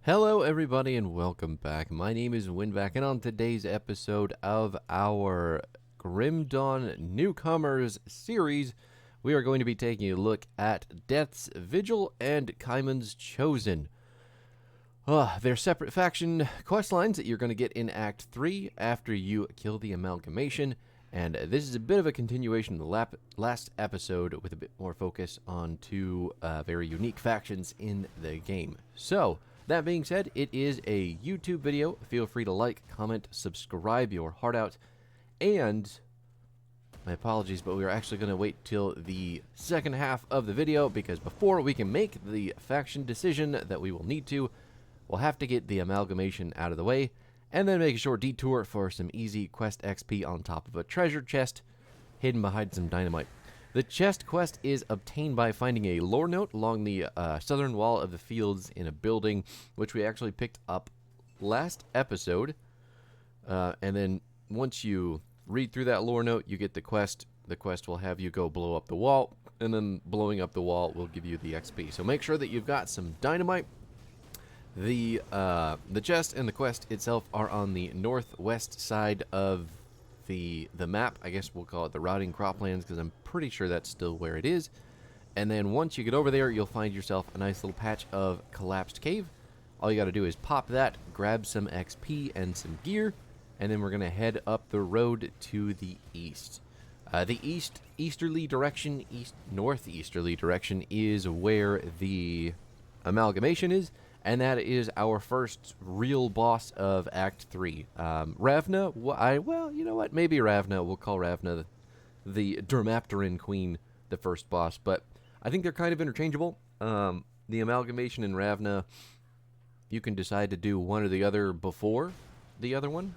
Hello everybody and welcome back. My name is Winback, and on today's episode of our Grim Dawn Newcomers series, we are going to be taking a look at Death's Vigil and Kymon's Chosen. They're separate faction quest lines that you're going to get in Act 3 after you kill the amalgamation, and this is a bit of a continuation of the last episode with a bit more focus on two very unique factions in the game. So, that being said, it is a YouTube video. Feel free to like, comment, subscribe your heart out, and my apologies, but we are actually going to wait till the second half of the video because before we can make the faction decision that we will need to, we'll have to get the amalgamation out of the way and then make a short detour for some easy quest XP on top of a treasure chest hidden behind some dynamite. The chest quest is obtained by finding a lore note along the southern wall of the fields in a building, which we actually picked up last episode. And then once you read through that lore note, you get the quest. The quest will have you go blow up the wall, and then blowing up the wall will give you the XP. So make sure that you've got some dynamite. The chest and the quest itself are on the northwest side of the map. I guess we'll call it the Rotting Croplands because I'm pretty sure that's still where it is. And then once you get over there, you'll find yourself a nice little patch of collapsed cave. All you got to do is pop that, grab some XP and some gear, and then we're going to head up the road to the east. The northeasterly direction is where the amalgamation is, and that is our first real boss of Act 3. Ravna, well, you know what? Maybe Ravna. We'll call Ravna the Dermapteran Queen the first boss, but I think they're kind of interchangeable. The amalgamation and Ravna, you can decide to do one or the other before the other one,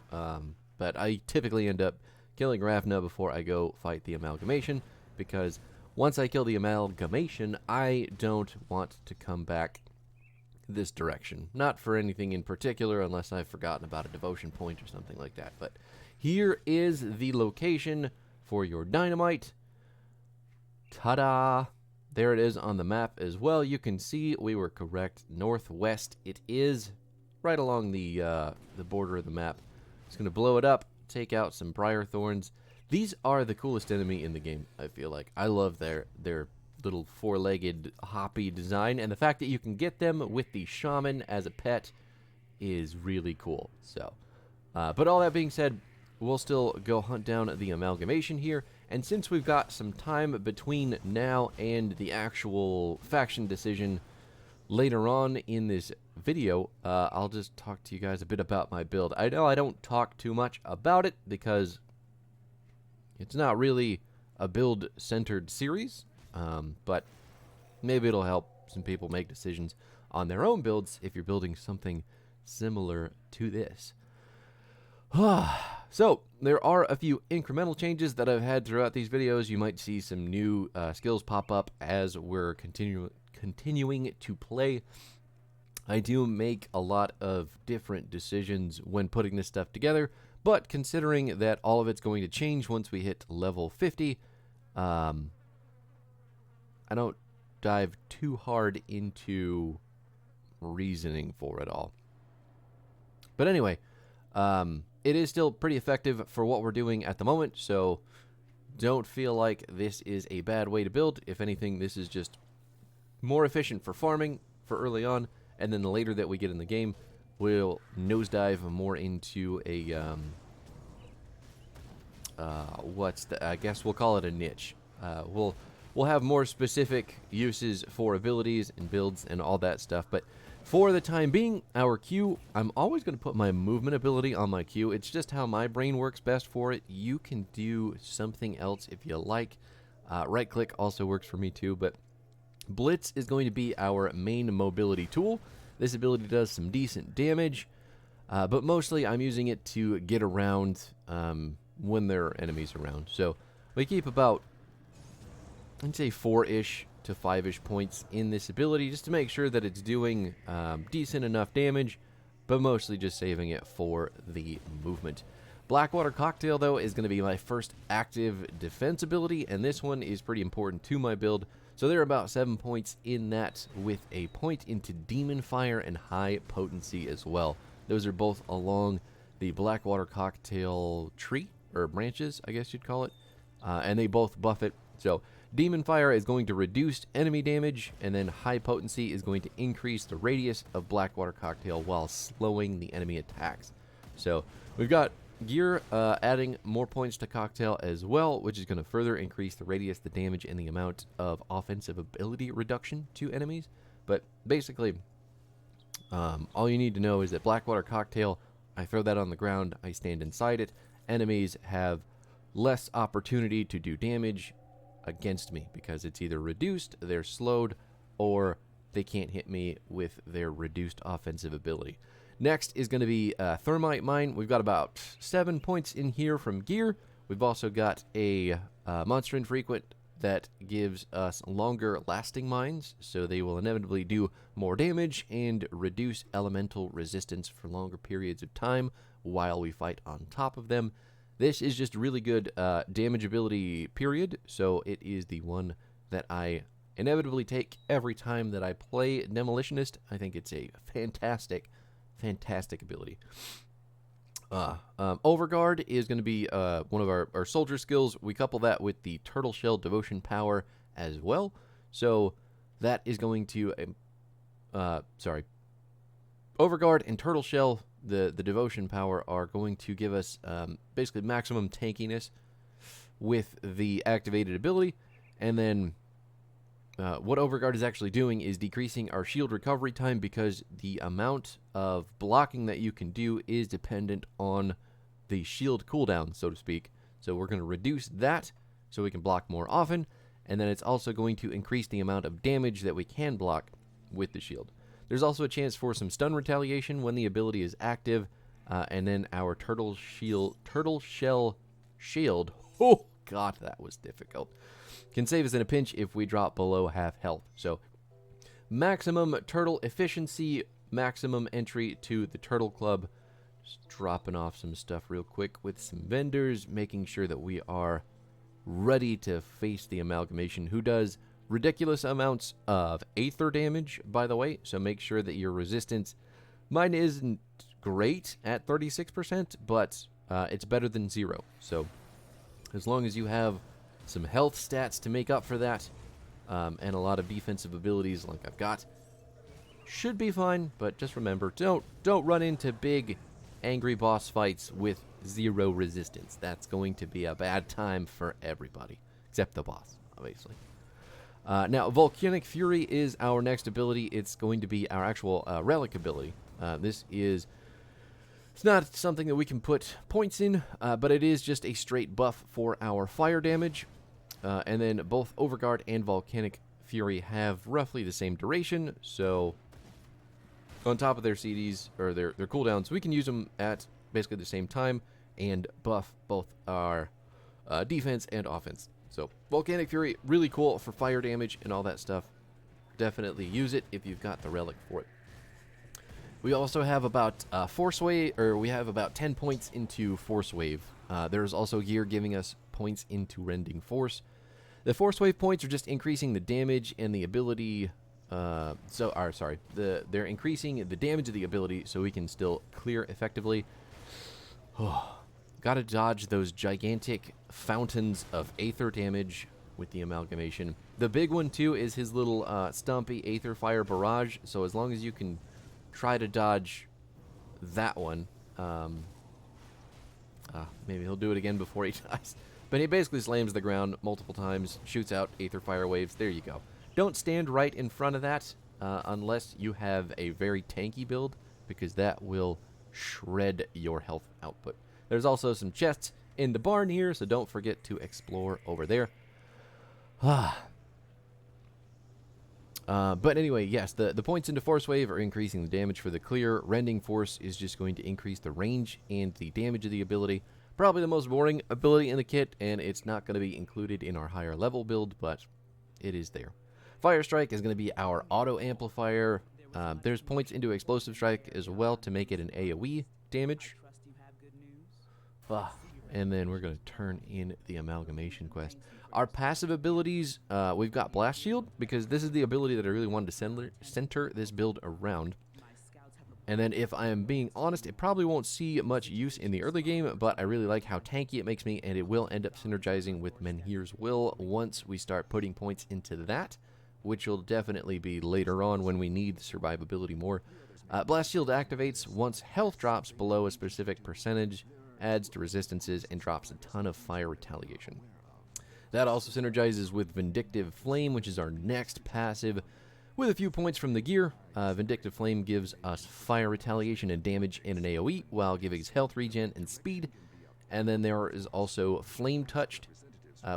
but I typically end up killing Ravna before I go fight the amalgamation, because once I kill the amalgamation, I don't want to come back this direction. Not for anything in particular, unless I've forgotten about a devotion point or something like that. But here is the location for your dynamite. Ta-da! There it is on the map as well. You can see we were correct. Northwest it is, right along the border of the map. Just going to blow it up, take out some briar thorns. These are the coolest enemy in the game, I feel like. I love their little four-legged hoppy design, and the fact that you can get them with the shaman as a pet is really cool. So but all that being said, we'll still go hunt down the amalgamation here, and since we've got some time between now and the actual faction decision later on in this video, I'll just talk to you guys a bit about my build. I know I don't talk too much about it because it's not really a build-centered series, but maybe it'll help some people make decisions on their own builds if you're building something similar to this. So, there are a few incremental changes that I've had throughout these videos. You might see some new skills pop up as we're continuing to play. I do make a lot of different decisions when putting this stuff together, but considering that all of it's going to change once we hit level 50, I don't dive too hard into reasoning for it all. But anyway, it is still pretty effective for what we're doing at the moment, so don't feel like this is a bad way to build. If anything, this is just more efficient for farming for early on, and then the later that we get in the game, we'll nosedive more into a, I guess we'll call it a niche. We'll have more specific uses for abilities and builds and all that stuff, but for the time being, our Q, I'm always going to put my movement ability on my Q. It's just how my brain works best for it. You can do something else if you like. Right click also works for me too, but Blitz is going to be our main mobility tool. This ability does some decent damage, but mostly I'm using it to get around when there are enemies around. So we keep about, I'd say 4-ish to 5-ish points in this ability just to make sure that it's doing decent enough damage, but mostly just saving it for the movement. Blackwater Cocktail, though, is going to be my first active defense ability, and this one is pretty important to my build, So there are about 7 points in that, with a point into Demon Fire and High Potency as well. Those are both along the Blackwater Cocktail tree, or branches, I guess you'd call it. And they both buff it. So Demon Fire is going to reduce enemy damage, and then High Potency is going to increase the radius of Blackwater Cocktail while slowing the enemy attacks. So we've got gear adding more points to Cocktail as well, which is going to further increase the radius, the damage, and the amount of offensive ability reduction to enemies. But basically, all you need to know is that Blackwater Cocktail, I throw that on the ground, I stand inside it. Enemies have less opportunity to do damage against me because it's either reduced, they're slowed, or they can't hit me with their reduced offensive ability. Next is going to be Thermite Mine. We've got about 7 points in here from gear. We've also got a Monster Infrequent that gives us longer lasting mines, so they will inevitably do more damage and reduce elemental resistance for longer periods of time while we fight on top of them. This is just really good damage ability, period, so it is the one that I inevitably take every time that I play Demolitionist. I think it's a fantastic ability. Overguard is going to be one of our soldier skills. We couple that with the Turtle Shell Devotion Power as well. So that is going to... Overguard and Turtle Shell, the Devotion Power, are going to give us basically maximum tankiness with the activated ability. And then what Overguard is actually doing is decreasing our shield recovery time, because the amount of blocking that you can do is dependent on the shield cooldown, so to speak. So we're going to reduce that so we can block more often, and then it's also going to increase the amount of damage that we can block with the shield. There's also a chance for some stun retaliation when the ability is active, and then our Turtle Shell Shield, oh god, that was difficult, can save us in a pinch if we drop below half health. So maximum turtle efficiency, maximum entry to the Turtle Club. Just dropping off some stuff real quick with some vendors, making sure that we are ready to face the amalgamation, who does ridiculous amounts of aether damage, by the way. So make sure that your resistance, mine isn't great at 36%, but it's better than 0. So as long as you have some health stats to make up for that, and a lot of defensive abilities like I've got, should be fine. But just remember, don't run into big angry boss fights with 0 resistance. That's going to be a bad time for everybody, except the boss, obviously. Now, Volcanic Fury is our next ability. It's going to be our actual relic ability. It's not something that we can put points in, but it is just a straight buff for our fire damage. And then both Overguard and Volcanic Fury have roughly the same duration, so on top of their CDs, or their cooldowns, we can use them at basically the same time and buff both our defense and offense. So Volcanic Fury, really cool for fire damage and all that stuff. Definitely use it if you've got the relic for it. We also have about Force Wave, or we have about 10 points into Force Wave. There's also gear giving us points into Rending Force. The Force Wave points are just increasing the damage and the ability. They're increasing the damage of the ability so we can still clear effectively. Gotta dodge those gigantic fountains of aether damage with the amalgamation. The big one too is his little stumpy aether fire barrage. So as long as you can try to dodge that one, maybe he'll do it again before he dies. But he basically slams the ground multiple times, shoots out aether fire waves. There you go. Don't stand right in front of that unless you have a very tanky build, because that will shred your health output. There's also some chests in the barn here, so don't forget to explore over there. But anyway, yes, the points into Force Wave are increasing the damage for the clear. Rending Force is just going to increase the range and the damage of the ability. Probably the most boring ability in the kit, and it's not going to be included in our higher level build, but it is there. Fire Strike is going to be our auto amplifier. There's points into Explosive Strike as well to make it an AoE damage. And then we're going to turn in the amalgamation quest. Our passive abilities, we've got Blast Shield, because this is the ability that I really wanted to center this build around. And then if I am being honest, it probably won't see much use in the early game, but I really like how tanky it makes me, and it will end up synergizing with Menhir's Will once we start putting points into that, which will definitely be later on when we need survivability more. Blast Shield activates once health drops below a specific percentage, adds to resistances, and drops a ton of fire retaliation. That also synergizes with Vindictive Flame, which is our next passive, with a few points from the gear. Vindictive Flame gives us fire retaliation and damage in an AoE, while giving us health regen and speed. And then there is also Flame Touched,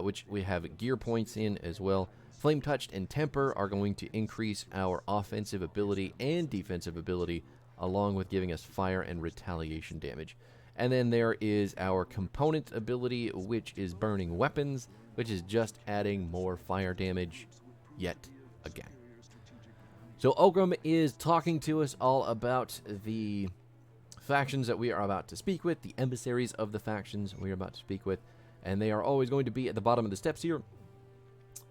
which we have gear points in as well. Flame Touched and Temper are going to increase our offensive ability and defensive ability, along with giving us fire and retaliation damage. And then there is our component ability, which is Burning Weapons, which is just adding more fire damage yet again. So Ogrim is talking to us all about the factions that we are about to speak with, the emissaries of the factions we are about to speak with, and they are always going to be at the bottom of the steps here.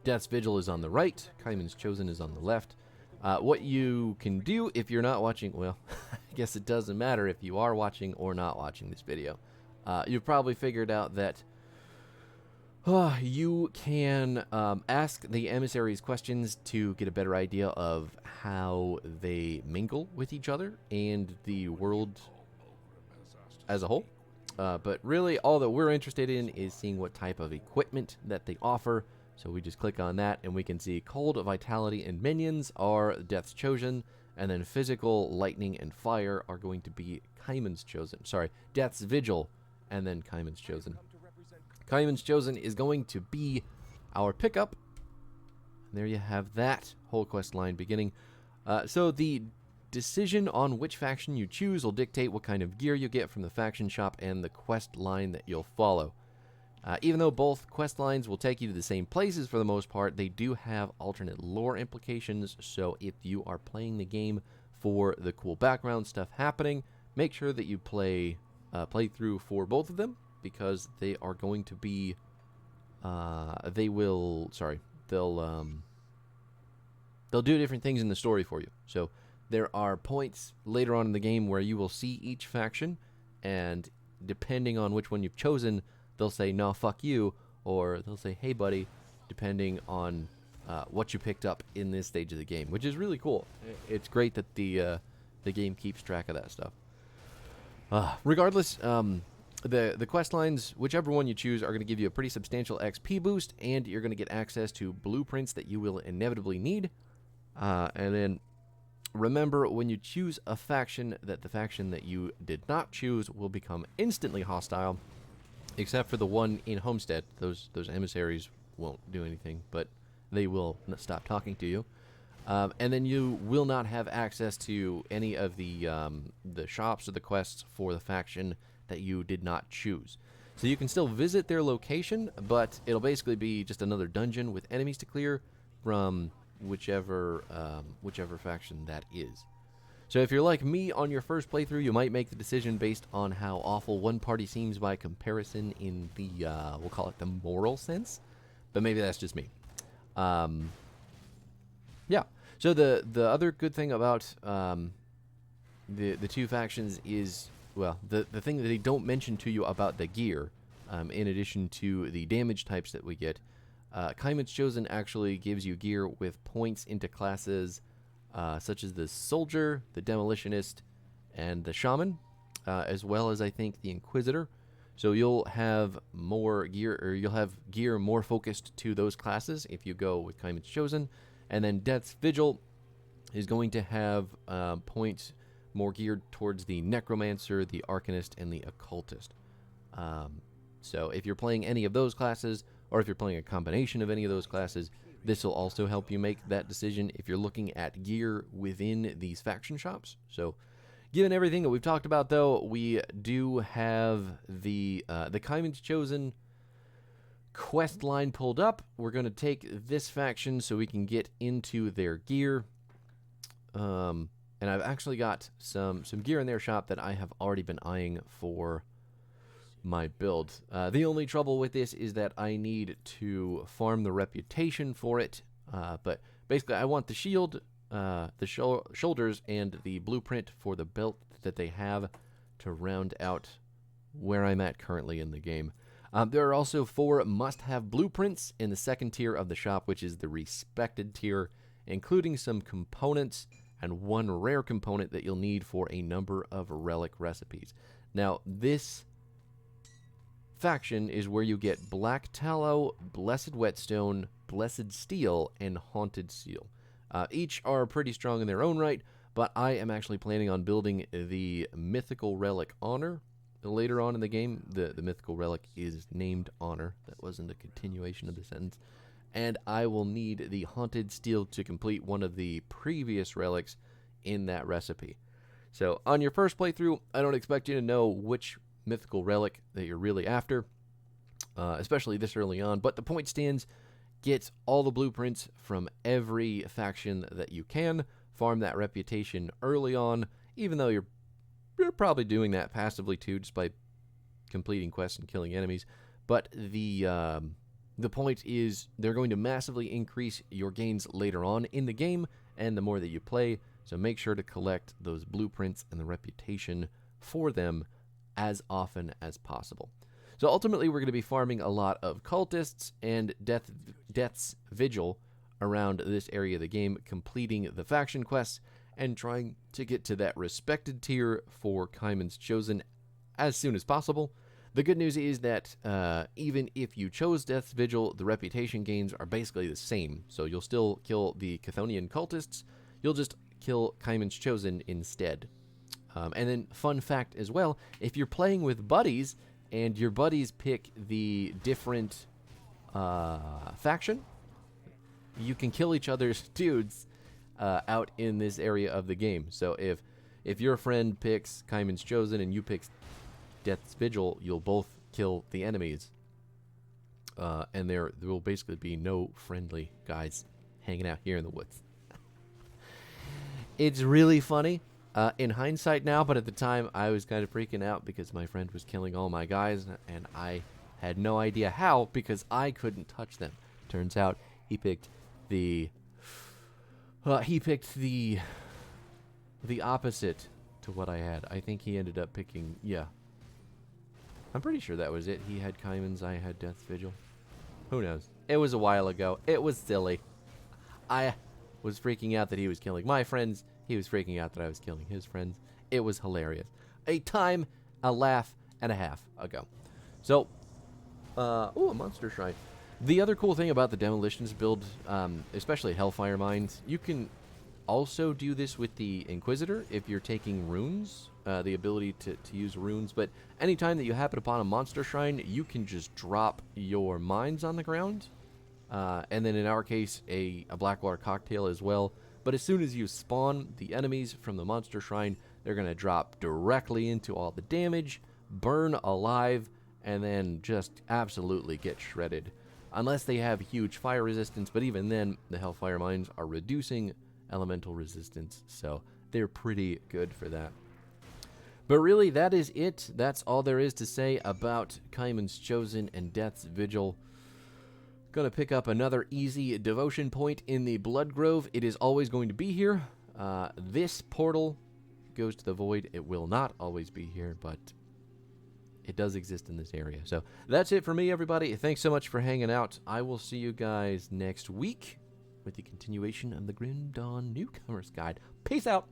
Death's Vigil is on the right, Kymon's Chosen is on the left. What you can do if you're not watching, well, I guess it doesn't matter if you are watching or not watching this video. You've probably figured out that you can ask the emissaries questions to get a better idea of how they mingle with each other and the world as a whole. But really, all that we're interested in is seeing what type of equipment that they offer. So we just click on that, and we can see Cold, Vitality, and Minions are Death's Chosen, and then Physical, Lightning, and Fire are going to be Kymon's Chosen. Sorry, Death's Vigil, and then Kymon's Chosen. Kymon's Chosen is going to be our pickup. There you have that whole quest line beginning. So the decision on which faction you choose will dictate what kind of gear you get from the faction shop and the quest line that you'll follow. Even though both quest lines will take you to the same places for the most part, they do have alternate lore implications. So if you are playing the game for the cool background stuff happening, make sure that you play through for both of them, because they are going to be they'll do different things in the story for you. So there are points later on in the game where you will see each faction, and depending on which one you've chosen, they'll say, no, fuck you, or they'll say, hey, buddy, depending on what you picked up in this stage of the game, which is really cool. It's great that the game keeps track of that stuff. Regardless, the quest lines, whichever one you choose, are going to give you a pretty substantial XP boost, and you're going to get access to blueprints that you will inevitably need. And then remember, when you choose a faction, that the faction that you did not choose will become instantly hostile, except for the one in Homestead. Those emissaries won't do anything, but they will stop talking to you. And then you will not have access to any of the shops or the quests for the faction that you did not choose. So you can still visit their location, but it'll basically be just another dungeon with enemies to clear from whichever faction that is. So if you're like me on your first playthrough, you might make the decision based on how awful one party seems by comparison in the, we'll call it the moral sense, but maybe that's just me. Yeah. So the other good thing about the two factions is, well, the thing that they don't mention to you about the gear, in addition to the damage types that we get, Kymon's Chosen actually gives you gear with points into classes such as the Soldier, the Demolitionist, and the Shaman, as well as, I think, the Inquisitor. So you'll have more gear, or you'll have gear more focused to those classes if you go with Kymon's Chosen. And then Death's Vigil is going to have points more geared towards the Necromancer, the Arcanist, and the Occultist. So if you're playing any of those classes, or if you're playing a combination of any of those classes, this will also help you make that decision if you're looking at gear within these faction shops. So given everything that we've talked about, though, we do have the Kymon's Chosen quest line pulled up. We're going to take this faction so we can get into their gear. And I've actually got some gear in their shop that I have already been eyeing for, my build. The only trouble with this is that I need to farm the reputation for it, but basically I want the shield, the shoulders, and the blueprint for the belt that they have to round out where I'm at currently in the game. There are also 4 must-have blueprints in the second tier of the shop, which is the respected tier, including some components and 1 rare component that you'll need for a number of relic recipes. Now, this faction is where you get Black Tallow, Blessed Whetstone, Blessed Steel, and Haunted Seal. Each are pretty strong in their own right, but I am actually planning on building the Mythical Relic Honor. Later on in the game, the Mythical Relic is named Honor. That wasn't a continuation of the sentence. And I will need the Haunted Steel to complete one of the previous relics in that recipe. So on your first playthrough, I don't expect you to know which mythical relic that you're really after, especially this early on, but the point stands. Get all the blueprints from every faction that you can, farm that reputation early on, even though you're probably doing that passively too, just by completing quests and killing enemies. But the point is they're going to massively increase your gains later on in the game, and the more that you play, so make sure to collect those blueprints and the reputation for them as often as possible. So ultimately, we're going to be farming a lot of cultists and Death's Vigil around this area of the game, completing the faction quests and trying to get to that respected tier for Kymon's Chosen as soon as possible. The good news is that even if you chose Death's Vigil, the reputation gains are basically the same. So you'll still kill the Chthonian cultists, you'll just kill Kymon's Chosen instead. And then, fun fact as well, if you're playing with buddies and your buddies pick the different faction, you can kill each other's dudes out in this area of the game. So if your friend picks Kymon's Chosen and you pick Death's Vigil, you'll both kill the enemies. And there will basically be no friendly guys hanging out here in the woods. It's really funny in hindsight now, but at the time I was kind of freaking out because my friend was killing all my guys, and I had no idea how because I couldn't touch them. Turns out he picked the opposite to what I had. I think he ended up picking, yeah. I'm pretty sure that was it. He had Kymon's, I had Death's Vigil. Who knows? It was a while ago. It was silly. I was freaking out that he was killing my friends. He was freaking out that I was killing his friends. It was hilarious. A time, a laugh, and a half ago. So, a monster shrine. The other cool thing about the demolitions build, especially Hellfire Mines, you can also do this with the Inquisitor if you're taking runes, the ability to use runes. But anytime that you happen upon a monster shrine, you can just drop your mines on the ground. And then in our case, a Blackwater Cocktail as well. But as soon as you spawn the enemies from the monster shrine, they're going to drop directly into all the damage, burn alive, and then just absolutely get shredded. Unless they have huge fire resistance, but even then, the Hellfire Mines are reducing elemental resistance, so they're pretty good for that. But really, that is it. That's all there is to say about Kymon's Chosen and Death's Vigil. Gonna pick up another easy devotion point in the Blood Grove. It is always going to be here. This portal goes to the void. It will not always be here, but it does exist in this area. So that's it for me, everybody. Thanks so much for hanging out. I will see you guys next week with the continuation of the Grim Dawn Newcomer's Guide. Peace out.